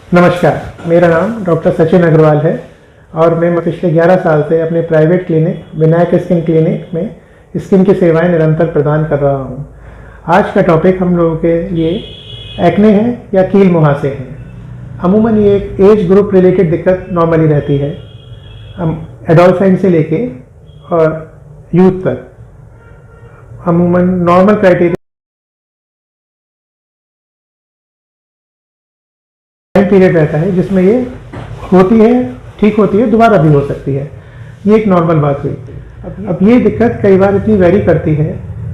नमस्कार, मेरा नाम डॉक्टर सचिन अग्रवाल है और मैं पिछले 11 साल से अपने private clinic Vinayak skin clinic में स्किन की सेवाएं निरंतर प्रदान कर रहा हूं। आज का टॉपिक हम लोगों के लिए एक्ने है या कील मुहासे हैं। अमूमन ये एक एज ग्रुप रिलेटेड दिक्कत नॉर्मली रहती है, एडोलसेंट से लेके और यूथ तक। अमूमन नॉर्मल क्राइटेरिया पीरियड रहता है जिसमें ये होती है, ठीक होती है, दोबारा भी हो सकती है। ये एक नॉर्मल बात हुई। अब ये दिक्कत कई बार इतनी वेरी करती है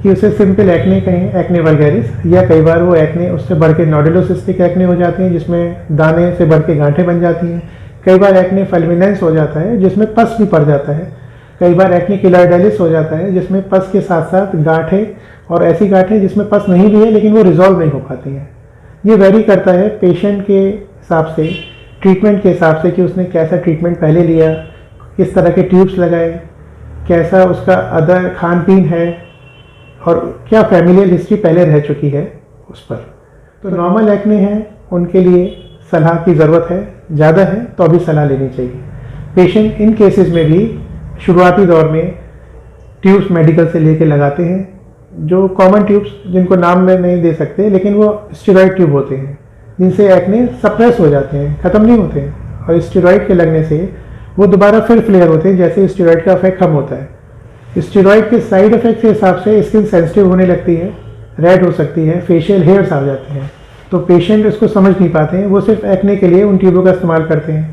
कि उसे सिंपल एक्ने कहें, एक्ने वल्गैरिस, या कई बार वो एक्ने उससे बढ़ के नोडुलोसिस्टिक एक्ने हो जाती हैं जिसमें दाने से बढ़ के गांठें बन जाती हैं। कई बार एक्ने फल्मिनेंस हो जाता है जिसमें पस भी पड़ जाता है। कई बार एक्ने किलॉइडालिस हो जाता है जिसमें पस के साथ साथ गांठें, और ऐसी गांठें जिसमें पस नहीं भी है लेकिन वो रिजॉल्व नहीं हो पाती हैं। ये वेरी करता है पेशेंट के हिसाब से, ट्रीटमेंट के हिसाब से कि उसने कैसा ट्रीटमेंट पहले लिया, किस तरह के ट्यूब्स लगाए, कैसा उसका अदर खान पीन है और क्या फैमिलियल हिस्ट्री पहले रह चुकी है उस पर। तो नॉर्मल एक्ने हैं उनके लिए सलाह की ज़रूरत है, ज़्यादा है तो अभी सलाह लेनी चाहिए। पेशेंट इन केसेस में भी शुरुआती दौर में ट्यूब्स मेडिकल से लेके लगाते हैं, जो कॉमन ट्यूब्स जिनको नाम में नहीं दे सकते लेकिन वो स्टेरॉइड ट्यूब होते हैं जिनसे एक्ने सप्रेस हो जाते हैं, ख़त्म नहीं होते हैं, और स्टेरॉइड के लगने से वो दोबारा फिर फ्लेयर होते हैं जैसे स्टेरॉइड का इफेक्ट कम होता है। स्टेरॉइड के साइड इफेक्ट के हिसाब से स्किन सेंसिटिव होने लगती है, रेड हो सकती है, फेशियल हेयर्स आ जाते हैं। तो पेशेंट इसको समझ नहीं पाते हैं, वो सिर्फ एक्ने के लिए उन ट्यूबों का इस्तेमाल करते हैं।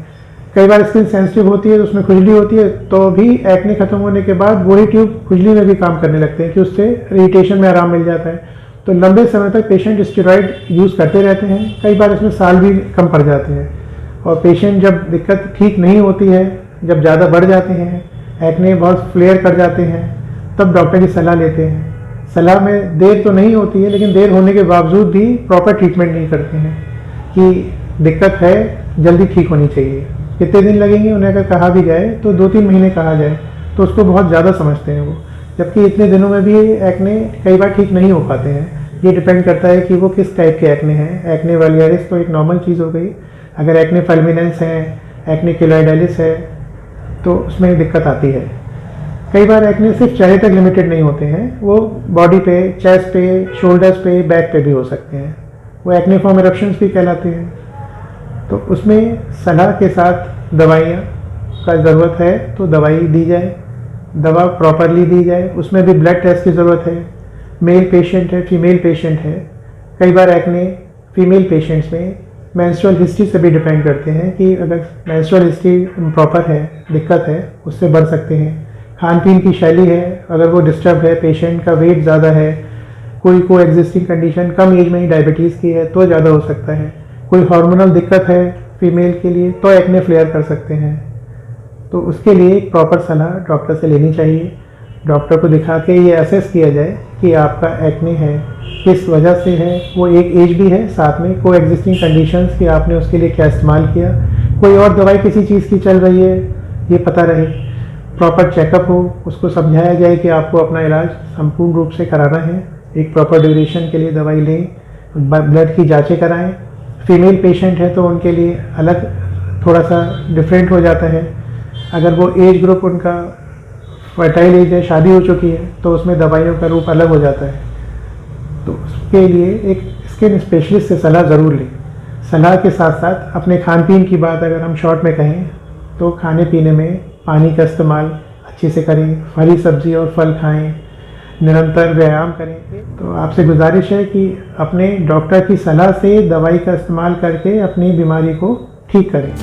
कई बार स्किन सेंसिटिव होती है तो उसमें खुजली होती है, तो भी एक्ने खत्म होने के बाद वही ट्यूब खुजली में भी काम करने लगते हैं कि उससे इरिटेशन में आराम मिल जाता है। तो लंबे समय तक पेशेंट स्टेरॉइड यूज़ करते रहते हैं, कई बार इसमें साल भी कम पड़ जाते हैं। और पेशेंट जब दिक्कत ठीक नहीं होती है, जब ज़्यादा बढ़ जाते हैं, एक्ने बहुत फ्लेयर कर जाते हैं, तब डॉक्टर की सलाह लेते हैं। सलाह में देर तो नहीं होती है लेकिन देर होने के बावजूद भी प्रॉपर ट्रीटमेंट नहीं करते हैं कि दिक्कत है, जल्दी ठीक होनी चाहिए। कितने दिन लगेंगे उन्हें अगर कहा भी जाए तो 2-3 महीने कहा जाए तो उसको बहुत ज़्यादा समझते हैं वो, जबकि इतने दिनों में भी एक्ने कई बार ठीक नहीं हो पाते हैं। ये डिपेंड करता है कि वो किस टाइप के एक्ने हैं। एक्ने वल्गैरिस तो एक नॉर्मल चीज़ हो गई, अगर एक्ने फल्मिनेंस है, एक्ने किलॉइडालिस है तो उसमें दिक्कत आती है। कई बार एक्ने सिर्फ चेहरे तक लिमिटेड नहीं होते हैं, वो बॉडी पे, चेस्ट पे, शोल्डर्स पे, बैक पे भी हो सकते हैं। वो एक्ने फॉर्म इरप्शंस भी कहलाते हैं। तो उसमें सलाह के साथ दवाइयाँ का ज़रूरत है तो दवाई दी जाए, दवा प्रॉपरली दी जाए। उसमें भी ब्लड टेस्ट की ज़रूरत है। मेल पेशेंट है, फीमेल पेशेंट है, कई बार एक्ने फीमेल पेशेंट्स में मेंस्ट्रुअल हिस्ट्री से भी डिपेंड करते हैं कि अगर मेंस्ट्रुअल हिस्ट्री प्रॉपर है, दिक्कत है, उससे बढ़ सकते हैं। खान पीन की शैली है, अगर वो डिस्टर्ब है, पेशेंट का वेट ज़्यादा है, कोई को एग्जिस्टिंग कंडीशन कम एज में ही डायबिटीज़ की है तो ज़्यादा हो सकता है, कोई हार्मोनल दिक्कत है फीमेल के लिए तो एक्ने फ्लेयर कर सकते हैं। तो उसके लिए एक प्रॉपर सलाह डॉक्टर से लेनी चाहिए। डॉक्टर को दिखा के ये असेस किया जाए कि आपका एक्ने है, किस वजह से है, वो एक एज भी है, साथ में को एग्जिस्टिंग कंडीशंस कि आपने उसके लिए क्या इस्तेमाल किया, कोई और दवाई किसी चीज़ की चल रही है, ये पता रहे। प्रॉपर चेकअप हो, उसको समझाया जाए कि आपको अपना इलाज संपूर्ण रूप से कराना है, एक प्रॉपर ड्यूरेशन के लिए दवाई लें, ब्लड की जाँचें कराएँ। फीमेल पेशेंट है तो उनके लिए अलग थोड़ा सा डिफरेंट हो जाता है। अगर वो एज ग्रुप उनका फर्टाइल एज है, शादी हो चुकी है, तो उसमें दवाइयों का रूप अलग हो जाता है। तो उसके लिए एक स्किन स्पेशलिस्ट से सलाह ज़रूर लें। सलाह के साथ साथ अपने खान पीन की बात अगर हम शॉर्ट में कहें तो खाने पीने में पानी का इस्तेमाल अच्छे से करें, हरी सब्जी और फल खाएं, निरंतर व्यायाम करें। तो आपसे गुजारिश है कि अपने डॉक्टर की सलाह से दवाई का इस्तेमाल करके अपनी बीमारी को ठीक करें।